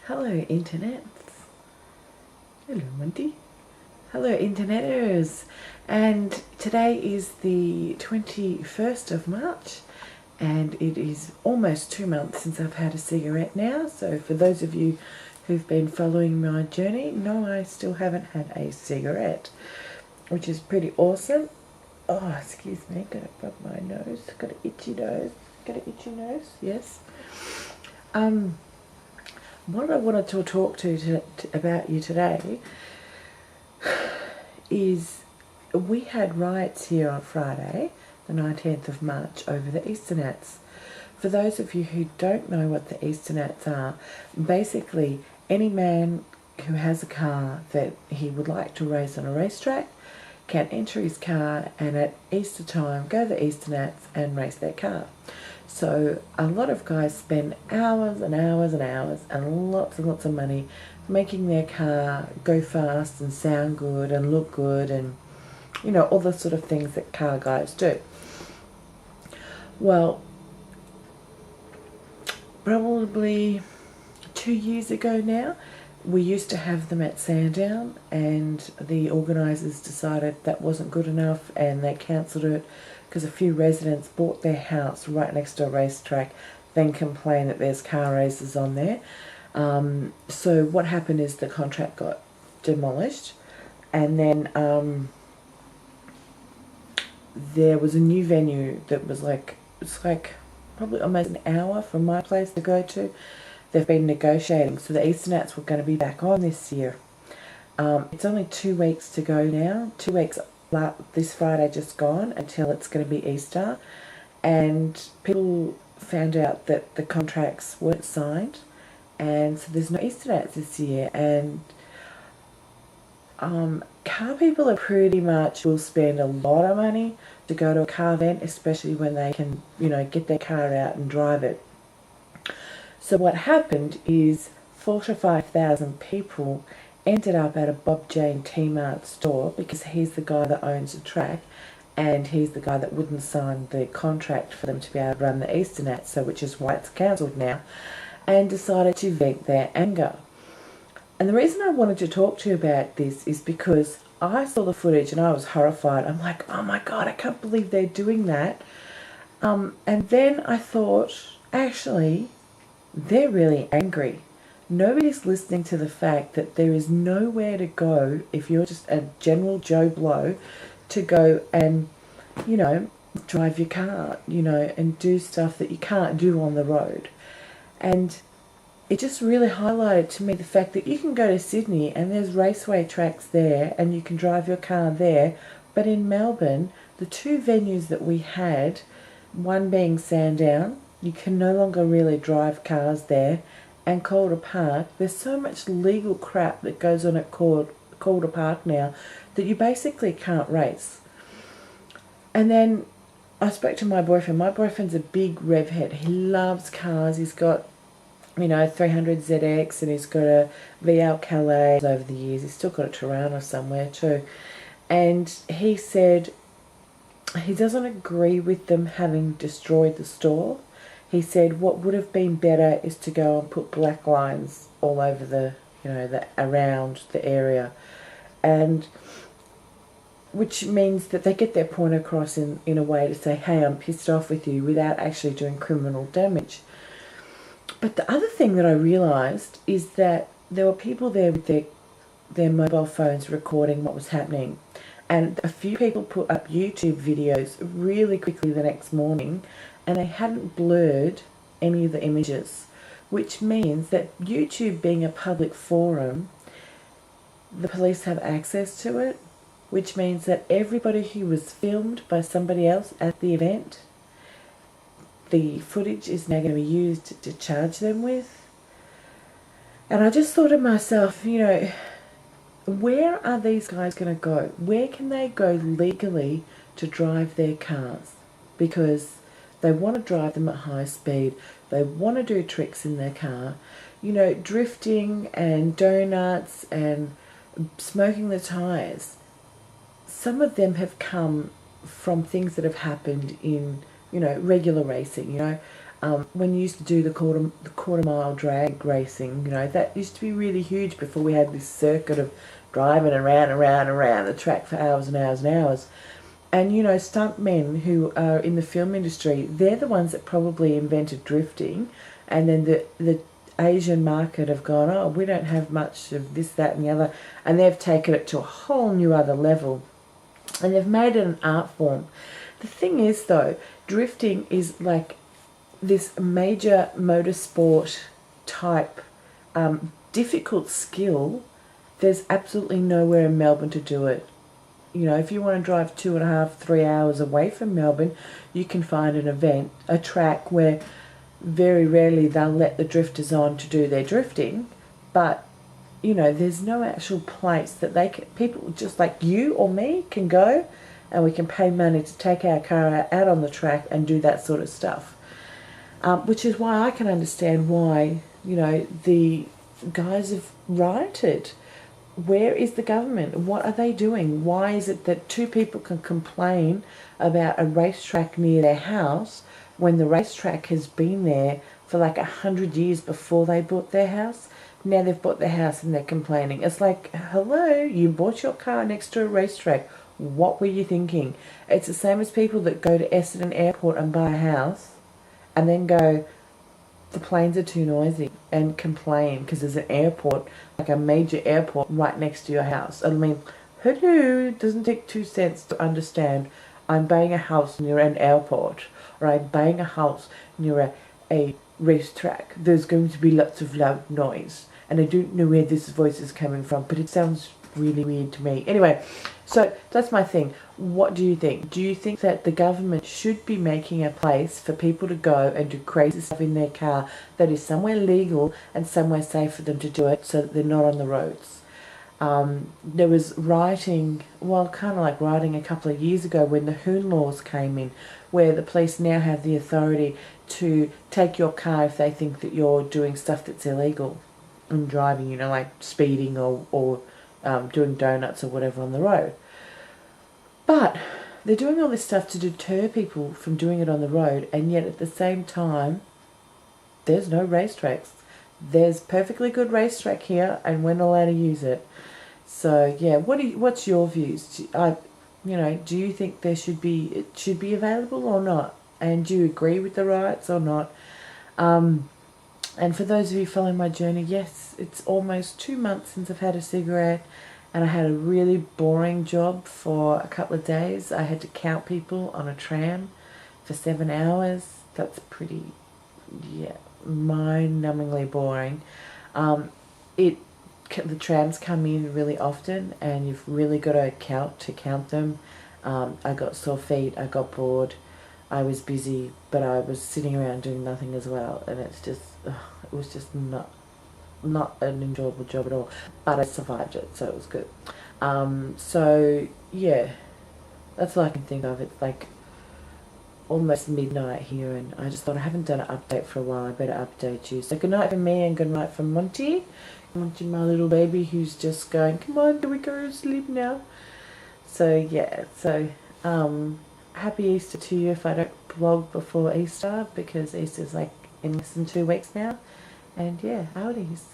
Hello, Internets. Hello, Monty. Hello, Interneters. And today is the 21st of March, and it is almost 2 months since I've had a cigarette now. So for those of you who've been following my journey, no, I still haven't had a cigarette, which is pretty awesome. Oh, excuse me, gotta rub my nose, got an itchy nose, yes. What I wanted to talk to about you today is we had riots here on Friday, the 19th of March, over the Easternats. For those of you who don't know what the Easternats are, basically any man who has a car that he would like to race on a racetrack can enter his car and at Easter time go to the Easternats and race their car. So a lot of guys spend hours and hours and hours and lots of money making their car go fast and sound good and look good and, you know, all the sort of things that car guys do. Well, probably 2 years ago now, we used to have them at Sandown, and the organisers decided that wasn't good enough and they cancelled it because a few residents bought their house right next to a racetrack, then complained that there's car races on there. So what happened is the contract got demolished, and then there was a new venue that was it's like probably almost an hour from my place to go to. They've been negotiating, so the Easternats were going to be back on this year. It's only 2 weeks to go now. 2 weeks this Friday just gone until it's going to be Easter, and people found out that the contracts weren't signed, and so there's no Easternats this year. And car people are pretty much will spend a lot of money to go to a car event, especially when they can, you know, get their car out and drive it. So what happened is 4,000 to 5,000 people ended up at a Bob Jane T-Mart store because he's the guy that owns the track and he's the guy that wouldn't sign the contract for them to be able to run the Easternats, so which is why it's cancelled now, and decided to vent their anger. And the reason I wanted to talk to you about this is because I saw the footage and I was horrified. I'm like, oh my God, I can't believe they're doing that. And then I thought, actually, they're really angry. Nobody's listening to the fact that there is nowhere to go if you're just a general Joe Blow to go and, you know, drive your car, you know, and do stuff that you can't do on the road. And it just really highlighted to me the fact that you can go to Sydney and there's raceway tracks there and you can drive your car there, but in Melbourne, the 2 venues that we had, one being Sandown, you can no longer really drive cars there, and Calder Park, there's so much legal crap that goes on at Calder Park now that you basically can't race. And then I spoke to my boyfriend. My boyfriend's a big rev head. He loves cars. He's got, you know, 300 ZX, and he's got a VL Calais over the years. He's still got a Tirana somewhere too. And he said he doesn't agree with them having destroyed the store. He said what would have been better is to go and put black lines all over the, you know, around the area, and which means that they get their point across in a way to say, hey, I'm pissed off with you, without actually doing criminal damage. But the other thing that I realised is that there were people there with their mobile phones recording what was happening, and a few people put up YouTube videos really quickly the next morning, and they hadn't blurred any of the images, which means that YouTube being a public forum, the police have access to it, which means that everybody who was filmed by somebody else at the event, the footage is now going to be used to charge them with. And I just thought to myself, you know, where are these guys going to go? Where can they go legally to drive their cars? Because they want to drive them at high speed. They want to do tricks in their car. You know, drifting and donuts and smoking the tyres. Some of them have come from things that have happened in, you know, regular racing, you know. when you used to do the quarter mile drag racing, you know, that used to be really huge before we had this circuit of driving around and around and around the track for hours and hours and hours. And, you know, stuntmen who are in the film industry, they're the ones that probably invented drifting. And then the Asian market have gone, oh, we don't have much of this, that and the other. And they've taken it to a whole new other level. And they've made it an art form. The thing is, though, drifting is like this major motorsport type difficult skill. There's absolutely nowhere in Melbourne to do it. You know, if you want to drive 2.5, 3 hours away from Melbourne, you can find an event, a track where very rarely they'll let the drifters on to do their drifting, but you know, there's no actual place that people just like you or me can go, and we can pay money to take our car out on the track and do that sort of stuff. Which is why I can understand why, you know, the guys have rioted. Where is the government? What are they doing? Why is it that two people can complain about a racetrack near their house when the racetrack has been there for like 100 years before they bought their house? Now they've bought their house and they're complaining. It's like, hello, you bought your car next to a racetrack. What were you thinking? It's the same as people that go to Essendon Airport and buy a house and then go, the planes are too noisy, and complain because there's an airport, like a major airport, right next to your house. I mean, hello, it doesn't take 2 cents to understand I'm buying a house near an airport, or I'm buying a house near a racetrack. There's going to be lots of loud noise, and I don't know where this voice is coming from, but it sounds really weird to me. Anyway, so that's my thing. What do you think? Do you think that the government should be making a place for people to go and do crazy stuff in their car that is somewhere legal and somewhere safe for them to do it, so that they're not on the roads? There was rioting, well, kind of like rioting a couple of years ago when the Hoon laws came in, where the police now have the authority to take your car if they think that you're doing stuff that's illegal and driving, you know, like speeding or doing donuts or whatever on the road. But they're doing all this stuff to deter people from doing it on the road, and yet at the same time, there's no racetracks. There's perfectly good racetrack here, and we're not allowed to use it. So yeah, what's your views? Do you think it should be available or not? And do you agree with the riots or not? And for those of you following my journey, yes, it's almost 2 months since I've had a cigarette, and I had a really boring job for a couple of days. I had to count people on a tram for 7 hours. That's pretty, mind-numbingly boring. The trams come in really often, and you've really got to count them. I got sore feet, I got bored, I was busy, but I was sitting around doing nothing as well, and it was just not an enjoyable job at all. But I survived it, so it was good. So yeah, that's all I can think of. It's like almost midnight here, and I just thought I haven't done an update for a while. I better update you. So good night from me, and good night from Monty, my little baby, who's just going, come on, can we go to sleep now? So yeah, happy Easter to you if I don't blog before Easter, because Easter's like in less than 2 weeks now. And yeah, howdies.